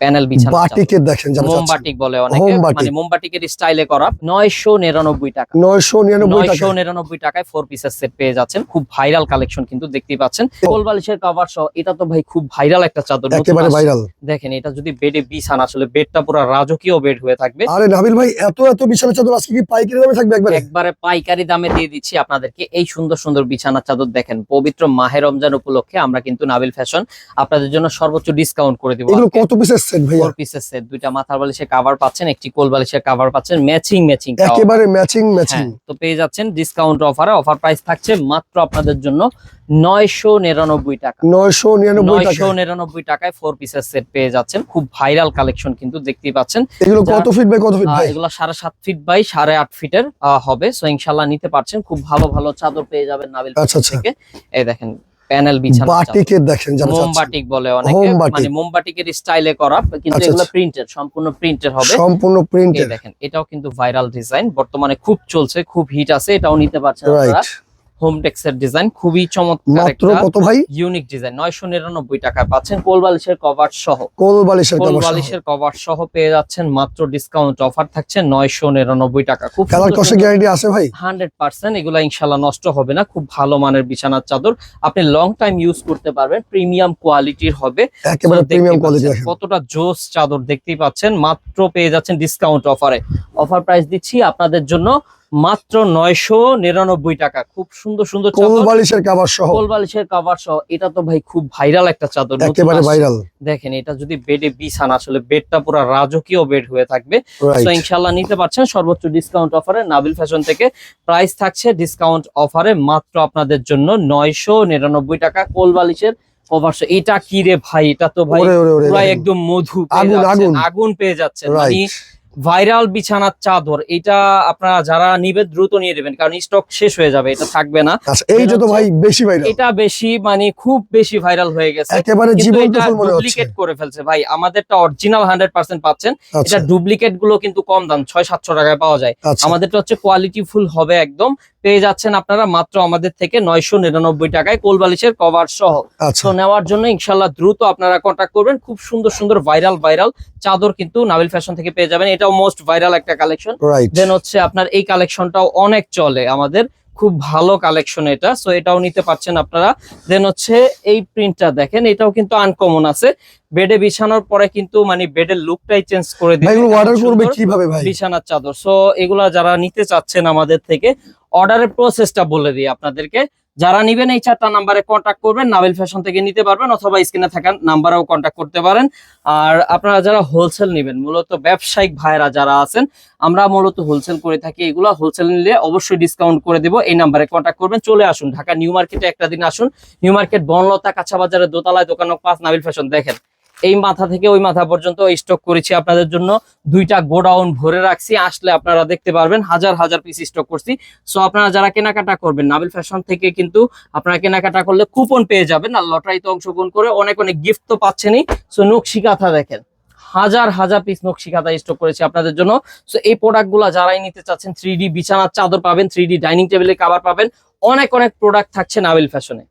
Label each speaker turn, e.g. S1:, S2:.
S1: Panel বিছানা
S2: বাটিকের দেখেন যারা
S1: মোম
S2: চাচ্ছেন।
S1: বাটিক বলে অনেকে,
S2: হোম বাটিক।
S1: মানে মোম বাটিকের স্টাইলে করা 999 টাকা।
S2: 999 টাকা।
S1: 999 টাকায় 4 পিসের সেট পেয়ে যাচ্ছেন। খুব ভাইরাল কালেকশন কিন্তু দেখতেই পাচ্ছেন। কোল বালিশের কভার সহ এটা তো ভাই খুব ভাইরাল একটা চাদর, নতুন
S2: একেবারে
S1: আসছে।
S2: ভাইরাল।
S1: দেখেন এটা যদি বেডে বিছান, আসলে বেডটা পুরো রাজকীয় বেড হয়ে থাকবে।
S2: আরে নাবিল ভাই, এত বিছানা চাদর আজকে কি পাইকারি দামে থাকবে একবারে?
S1: একবারে পাইকারি দামে দিয়ে দিচ্ছি আপনাদেরকে এই সুন্দর সুন্দর বিছানার চাদর। দেখেন পবিত্র মাহে রমজান উপলক্ষে আমরা কিন্তু নাবিল ফ্যাশন আপনাদের জন্য সর্বোচ্চ ডিসকাউন্ট করে দিব।
S2: এগুলো কত পিসের সেট ভাইয়া?
S1: 4 পিসের সেট, দুইটা মাথার বালিশের কভার পাচ্ছেন, একটি কোল বালিশের কভার পাচ্ছেন, ম্যাচিং
S2: একেবারে ম্যাচিং।
S1: তো পেয়ে যাচ্ছেন ডিসকাউন্ট অফারে। অফার প্রাইস থাকছে মাত্র আপনাদের জন্য 999 টাকা। 999 টাকায় 4 পিসের সেট পেয়ে যাচ্ছেন। খুব ভাইরাল কালেকশন কিন্তু দেখতেই পাচ্ছেন।
S2: এগুলো কত ফিট বাই কত ফিট ভাই?
S1: এগুলো 7.5 ফিট বাই 8.5 ফিটের হবে। সো ইনশাআল্লাহ নিতে পারছেন। খুব ভালো ভালো চাদর পেয়ে যাবেন নাবিল থেকে। এই দেখেন প্যানেল বিছানা
S2: বাটিকের দেখেন যারা চাচ্ছেন।
S1: মোম বাটিক বলে অনেকে, মানে মোম বাটিকের স্টাইলে করা, কিন্তু এগুলো প্রিন্টেড, সম্পূর্ণ প্রিন্টেড হবে।
S2: সম্পূর্ণ প্রিন্টেড।
S1: দেখেন এটাও কিন্তু ভাইরাল ডিজাইন, বর্তমানে খুব চলছে, খুব হিট আছে। এটাও নিতে পারছেন আপনারা। হোম টেক্সের ডিজাইন, খুবই চমৎকার একটা
S2: কত ভাই?
S1: Unique design. 999 টাকায় পাচ্ছেন কোল বালিশের কভার সহ।
S2: কোল বালিশের
S1: কভার সহ পেয়ে যাচ্ছেন মাত্র ডিসকাউন্ট অফার থাকছে 999 টাকা। খুব
S2: কালার কষে গ্যারান্টি আছে ভাই
S1: 100%। এগুলা ইনশাআল্লাহ নষ্ট হবে না। খুব ভালো মানের বিছানার চাদর, আপনি লং টাইম ইউজ করতে পারবেন। প্রিমিয়াম কোয়ালিটির হবে,
S2: একেবারে প্রিমিয়াম কোয়ালিটি।
S1: কতটা জোস চাদর দেখতেই পাচ্ছেন। মাত্র পেয়ে যাচ্ছেন ডিসকাউন্ট অফারে। অফার প্রাইস দিচ্ছি আপনাদের জন্য মাত্র 999 টাকা। খুব সুন্দর সুন্দর
S2: কোল বালিশের কভার সহ।
S1: কোল বালিশের কভার সহ এটা তো ভাই খুব ভাইরাল একটা চাদর,
S2: একেবারে ভাইরাল।
S1: দেখেন এটা যদি বেডে বিছান, আসলে বেডটা পুরো রাজকীয় বেড হয়ে থাকবে। সো ইনশাআল্লাহ নিতে পারছেন সর্বোচ্চ ডিসকাউন্ট অফারে নাবিল ফ্যাশন থেকে। প্রাইস থাকছে ডিসকাউন্ট অফারে মাত্র আপনাদের জন্য 999 টাকা। কোল বালিশের কভার সহ। এটা কি রে ভাই, এটা তো ভাই পুরো একদম মধু, আগুন পেয়ে যাচ্ছে। মানে ভাইরাল বিছানার চাদর। এটা আপনারা যারা নিবেন দ্রুত নিয়ে নেবেন, কারণ স্টক শেষ হয়ে যাবে, এটা থাকবে না।
S2: এইটা তো ভাই বেশি ভাইরাল।
S1: এটা বেশি, মানে খুব বেশি ভাইরাল হয়ে গেছে,
S2: একেবারে জীবন্ত ফুল মনে হচ্ছে।
S1: ডুপ্লিকেট করে ফেলছে ভাই। আমাদেরটা অরিজিনাল 100% পাচ্ছেন। এটা ডুপ্লিকেট গুলো কিন্তু কম দাম, 600-700 টাকায় পাওয়া যায়। আমাদেরটা হচ্ছে কোয়ালিটি ফুল হবে একদম। পেয়ে যাচ্ছেন আপনারা মাত্র আমাদের থেকে 999 টাকায় কোল বালিশের কভার সহ। তো নেওয়ার জন্য ইনশাআল্লাহ দ্রুত আপনারা কন্টাক্ট করবেন। খুব সুন্দর সুন্দর ভাইরাল চাদর কিন্তু নাবিল ফ্যাশন থেকে পেয়ে যাবেন। এটাও মোস্ট ভাইরাল একটা কালেকশন। দেন হচ্ছে আপনার এই কালেকশনটাও অনেক চলে আমাদের, খুব ভালো কালেকশন এটা। সো এটাও নিতে পারছেন আপনারা। দেন হচ্ছে এই প্রিন্টটা দেখেন, এটাও কিন্তু আনকমন আছে। বেডে বিছানোর পরে কিন্তু মানে বেডের লুকটাই চেঞ্জ করে দিবে।
S2: অর্ডার করবে কিভাবে ভাই
S1: বিছানার চাদর। সো এগুলা যারা নিতে চাচ্ছেন আমাদের থেকে, অর্ডারের প্রসেসটা বলে দিই আপনাদেরকে। যারা নিবেন এই 4টা নাম্বারে কন্ট্যাক্ট করবেন, নাবিল ফ্যাশন থেকে নিতে পারবেন, অথবা স্ক্রিনে থাকা নাম্বারেও কন্ট্যাক্ট করতে পারেন। আর আপনারা যারা হোলসেল নিবেন, মূলত ব্যবসায়িক ভাইরা যারা আছেন, আমরা মূলত হোলসেল করে থাকি। এগুলো হোলসেল নিলে অবশ্যই ডিসকাউন্ট করে দেবো। এই নাম্বারে কন্ট্যাক্ট করবেন। চলে আসুন ঢাকা নিউ মার্কেটে একটা দিন আসুন। নিউ মার্কেট বনলতা কাঁচা বাজারের দোতলায়, দোকান নং 5, নাবিল ফ্যাশন। দেখেন এই মাথা থেকে ওই মাথা পর্যন্ত স্টক করেছি আপনাদের জন্য। 2টা গোডাউন ভরে রাখছি, আসলে আপনারা দেখতে পারবেন হাজার হাজার পিস স্টক করছি। সো আপনারা যারা কেনাকাটা করবেন নাবিল ফ্যাশন থেকে, কিন্তু আপনারা কেনাকাটা করলে কুপন পেয়ে যাবেন, আর লটারিতে অংশগ্রহণ করে অনেক অনেক গিফট তো পাচ্ছেনই। সো নকশি কাঁথা দেখেন, হাজার হাজার পিস নকশি কাঁথা স্টক করেছি আপনাদের জন্য। সো এই প্রোডাক্টগুলো যারাই নিতে চাচ্ছেন, 3D বিছানার চাদর পাবেন, 3D ডাইনিং টেবিলের কভার পাবেন, অনেক অনেক প্রোডাক্ট থাকছে নাবিল ফ্যাশনে।